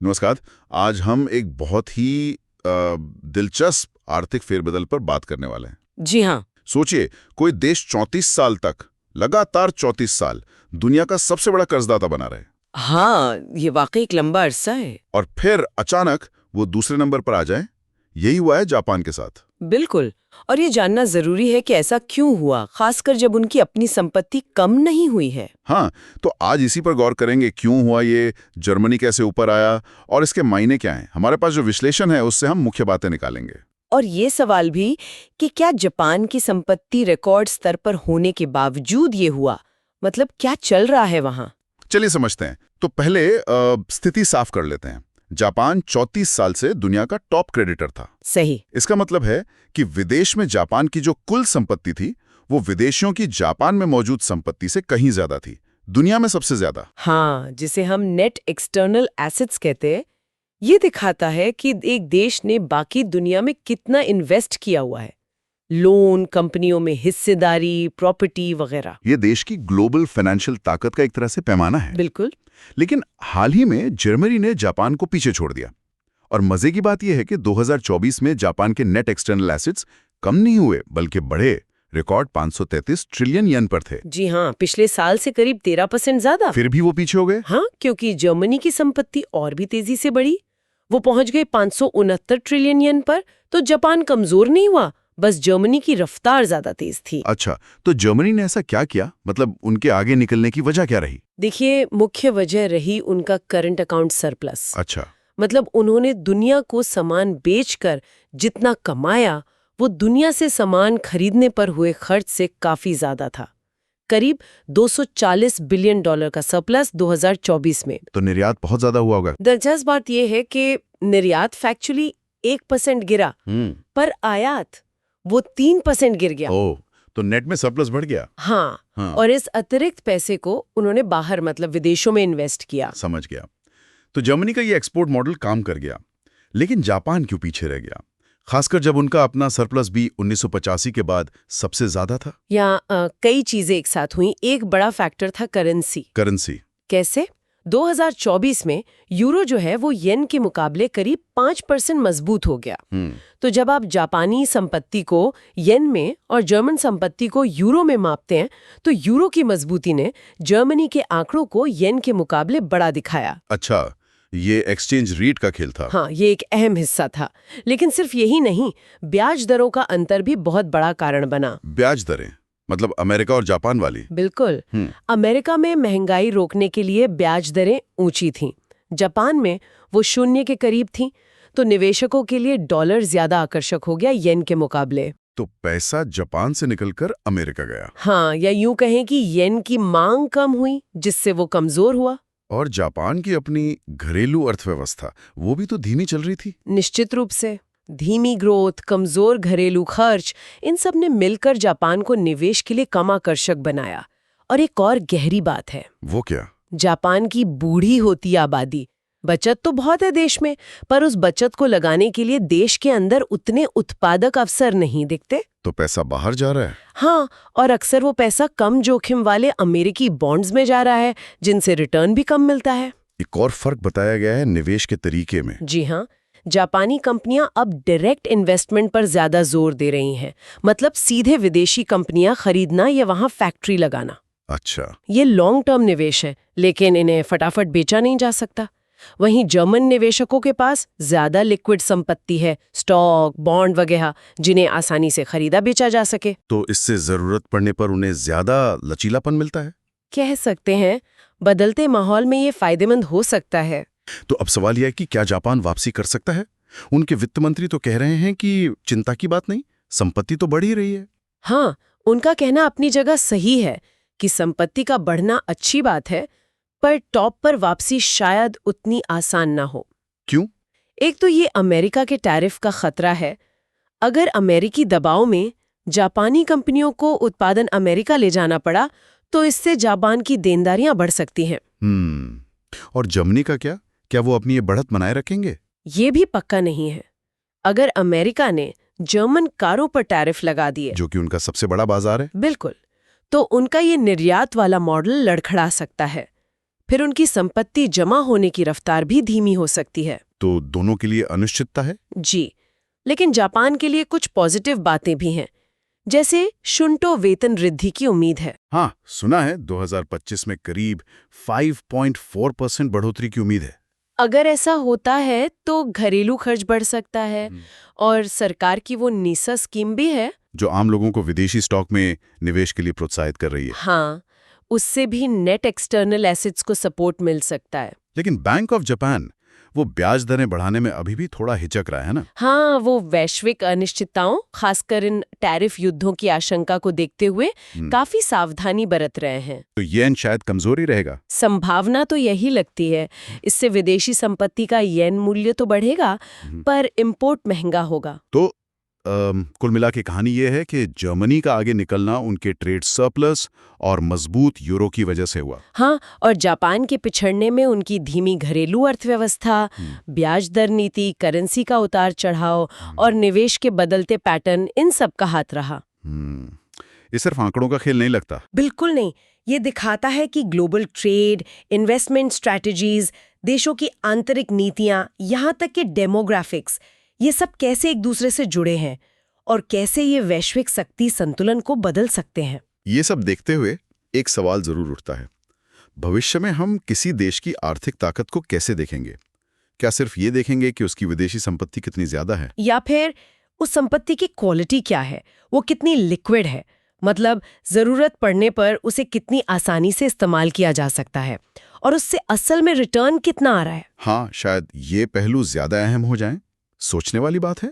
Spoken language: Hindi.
नमस्कार। आज हम एक बहुत ही दिलचस्प आर्थिक फेरबदल पर बात करने वाले हैं। जी हाँ। सोचिए, कोई देश 34 साल तक, लगातार 34 साल दुनिया का सबसे बड़ा कर्जदाता बना रहे, हाँ, ये वाकई एक लंबा अरसा है। और फिर अचानक वो दूसरे नंबर पर आ जाए। यही हुआ है जापान के साथ। बिल्कुल। और ये जानना जरूरी है कि ऐसा क्यों हुआ, खासकर जब उनकी अपनी संपत्ति कम नहीं हुई है। हाँ, तो आज इसी पर गौर करेंगे, क्यों हुआ ये, जर्मनी कैसे ऊपर आया और इसके मायने क्या हैं। हमारे पास जो विश्लेषण है उससे हम मुख्य बातें निकालेंगे। और ये सवाल भी कि क्या जापान की संपत्ति रिकॉर्ड स्तर पर होने के बावजूद ये हुआ, मतलब क्या चल रहा है वहाँ। चलिए समझते हैं। तो पहले स्थिति साफ कर लेते हैं। जापान 34 साल से दुनिया का टॉप क्रेडिटर था। सही। इसका मतलब है कि विदेश में जापान की जो कुल संपत्ति थी वो विदेशियों की जापान में मौजूद संपत्ति से कहीं ज्यादा थी, दुनिया में सबसे ज्यादा। हाँ, जिसे हम नेट एक्सटर्नल एसेट्स कहते हैं। ये दिखाता है कि एक देश ने बाकी दुनिया में कितना इन्वेस्ट किया हुआ है, लोन, कंपनियों में हिस्सेदारी, प्रॉपर्टी वगैरह। ये देश की ग्लोबल फाइनेंशियल ताकत का एक तरह से पैमाना है। बिल्कुल। लेकिन हाल ही में जर्मनी ने जापान को पीछे छोड़ दिया। और मजे की बात यह है कि 2024 में जापान के नेट एक्सटर्नल एसेट्स कम नहीं हुए बल्कि बढ़े। रिकॉर्ड 533 ट्रिलियन येन पर थे। जी हाँ, पिछले साल से करीब 13% ज्यादा। फिर भी वो पीछे हो गए। हाँ, क्योंकि जर्मनी की संपत्ति और भी तेजी से बढ़ी। वो पहुंच गए 569 ट्रिलियन येन पर। तो जापान कमजोर नहीं हुआ, बस जर्मनी की रफ्तार ज्यादा तेज थी। अच्छा, तो जर्मनी ने ऐसा क्या किया, मतलब उनके आगे निकलने की वजह क्या रही? देखिए, मुख्य वजह रही उनका करंट अकाउंट सरप्लस। अच्छा। मतलब उन्होंने दुनिया को सामान बेचकर जितना कमाया वो दुनिया से सामान खरीदने पर हुए खर्च से काफी ज्यादा था। करीब $240 बिलियन का सरप्लस 2024 में। तो निर्यात बहुत ज्यादा हुआ होगा। दिलचस्प बात यह है कि निर्यात फैक्चुअली 1% गिरा, पर आयात वो 3% गिर गया। ओह, तो नेट में सरप्लस बढ़ गया। हाँ। और इस अतिरिक्त पैसे को उन्होंने बाहर, मतलब विदेशों में इन्वेस्ट किया। समझ गया। तो जर्मनी का ये एक्सपोर्ट मॉडल काम कर गया, लेकिन जापान क्यों पीछे रह गया, खासकर जब उनका अपना सरप्लस भी 1985 के बाद सबसे ज्यादा था? कई चीजें एक साथ हुई। एक बड़ा फैक्टर था करेंसी। कैसे? 2024 में यूरो जो है वो येन के मुकाबले करीब 5% मजबूत हो गया। तो जब आप जापानी संपत्ति को येन में और जर्मन संपत्ति को यूरो में मापते हैं तो यूरो की मजबूती ने जर्मनी के आंकड़ों को येन के मुकाबले बड़ा दिखाया। अच्छा, ये एक्सचेंज रेट का खेल था। हाँ, ये एक अहम हिस्सा था। लेकिन सिर्फ यही नहीं, ब्याज दरों का अंतर भी बहुत बड़ा कारण बना। ब्याज दरें मतलब अमेरिका और जापान वाली? बिल्कुल। अमेरिका में महंगाई रोकने के लिए ब्याज दरें ऊंची थीं। जापान में वो 0 के करीब थीं। तो निवेशकों के लिए डॉलर ज्यादा आकर्षक हो गया येन के मुकाबले। तो पैसा जापान से निकलकर अमेरिका गया। हाँ, या यूं कहें कि येन की मांग कम हुई, जिससे वो कमजोर हुआ। और जापान की अपनी घरेलू अर्थव्यवस्था वो भी तो धीमी चल रही थी। निश्चित रूप से। धीमी ग्रोथ, कमजोर घरेलू खर्च, इन सब ने मिलकर जापान को निवेश के लिए कम आकर्षक बनाया। और एक और गहरी बात है। वो क्या? जापान की बूढ़ी होती आबादी। बचत तो बहुत है देश में, पर उस बचत को लगाने के लिए देश के अंदर उतने उत्पादक अवसर नहीं दिखते। तो पैसा बाहर जा रहा है। हाँ, और अक्सर वो पैसा कम जोखिम वाले अमेरिकी बॉन्ड्स में जा रहा है, जिनसे रिटर्न भी कम मिलता है। एक और फर्क बताया गया है निवेश के तरीके में। जी हाँ, जापानी कंपनियां अब डायरेक्ट इन्वेस्टमेंट पर ज्यादा जोर दे रही हैं। मतलब सीधे विदेशी कंपनियां खरीदना या वहां फैक्ट्री लगाना। अच्छा। ये लॉन्ग टर्म निवेश है, लेकिन इन्हें फटाफट बेचा नहीं जा सकता। वहीं जर्मन निवेशकों के पास ज्यादा लिक्विड संपत्ति है, स्टॉक, बॉन्ड वगैरह, जिन्हें आसानी से खरीदा बेचा जा सके। तो इससे जरूरत पड़ने पर उन्हें ज्यादा लचीलापन मिलता है। कह सकते हैं, बदलते माहौल में ये फायदेमंद हो सकता है। तो अब सवाल यह है कि क्या जापान वापसी कर सकता है? उनके वित्त मंत्री तो कह रहे हैं कि चिंता की बात नहीं, संपत्ति तो बढ़ ही रही है। हाँ, उनका कहना अपनी जगह सही है कि संपत्ति का बढ़ना अच्छी बात है, पर टॉप पर वापसी शायद उतनी आसान ना हो। क्यों? एक तो ये अमेरिका के टैरिफ का खतरा है। अगर अमेरिकी दबाव में जापानी कंपनियों को उत्पादन अमेरिका ले जाना पड़ा तो इससे जापान की देनदारियां बढ़ सकती हैं। और जर्मनी का क्या? क्या वो अपनी ये बढ़त बनाए रखेंगे? ये भी पक्का नहीं है। अगर अमेरिका ने जर्मन कारों पर टैरिफ लगा दिए, जो कि उनका सबसे बड़ा बाजार है, बिल्कुल, तो उनका ये निर्यात वाला मॉडल लड़खड़ा सकता है। फिर उनकी संपत्ति जमा होने की रफ्तार भी धीमी हो सकती है। तो दोनों के लिए अनिश्चितता है। जी, लेकिन जापान के लिए कुछ पॉजिटिव बातें भी हैं, जैसे शुंटो वेतन वृद्धि की उम्मीद है। हाँ, सुना है 2025 में करीब 5.4% बढ़ोतरी की उम्मीद है। अगर ऐसा होता है तो घरेलू खर्च बढ़ सकता है और सरकार की वो नीसा स्कीम भी है जो आम लोगों को विदेशी स्टॉक में निवेश के लिए प्रोत्साहित कर रही है। हाँ, उससे भी नेट एक्सटर्नल एसेट्स को सपोर्ट मिल सकता है। लेकिन बैंक ऑफ जापान वो ब्याज दरें बढ़ाने में अभी भी थोड़ा हिचक रहा है ना। हाँ, वो वैश्विक अनिश्चितताओं, खासकर इन टैरिफ युद्धों की आशंका को देखते हुए काफी सावधानी बरत रहे हैं। तो येन शायद कमजोर ही रहेगा। संभावना तो यही लगती है। इससे विदेशी संपत्ति का येन मूल्य तो बढ़ेगा, पर इंपोर्ट महंगा होगा। तो कुल मिला के कहानी ये है कि जर्मनी का आगे निकलना उनके ट्रेड सरप्लस और मजबूत यूरो की वजह से हुआ। हाँ, और जापान के पिछड़ने में उनकी धीमी घरेलू अर्थव्यवस्था, ब्याज दर नीति, करेंसी का उतार चढ़ाव और निवेश के बदलते पैटर्न, इन सब का हाथ रहा। ये सिर्फ आंकड़ों का खेल नहीं लगता। बिल्कुल नहीं, ये दिखाता है कि ग्लोबल ट्रेड, इन्वेस्टमेंट स्ट्रैटेजीज, देशों की आंतरिक नीतियां, यहाँ तक कि डेमोग्राफिक्स, ये सब कैसे एक दूसरे से जुड़े हैं और कैसे ये वैश्विक शक्ति संतुलन को बदल सकते हैं। ये सब देखते हुए एक सवाल जरूर उठता है, भविष्य में हम किसी देश की आर्थिक ताकत को कैसे देखेंगे? क्या सिर्फ ये देखेंगे कि उसकी विदेशी संपत्ति कितनी ज्यादा है, या फिर उस संपत्ति की क्वालिटी क्या है, वो कितनी लिक्विड है, मतलब जरूरत पड़ने पर उसे कितनी आसानी से इस्तेमाल किया जा सकता है और उससे असल में रिटर्न कितना आ रहा है? हाँ, शायद ये पहलू ज्यादा अहम हो जाएं। सोचने वाली बात है।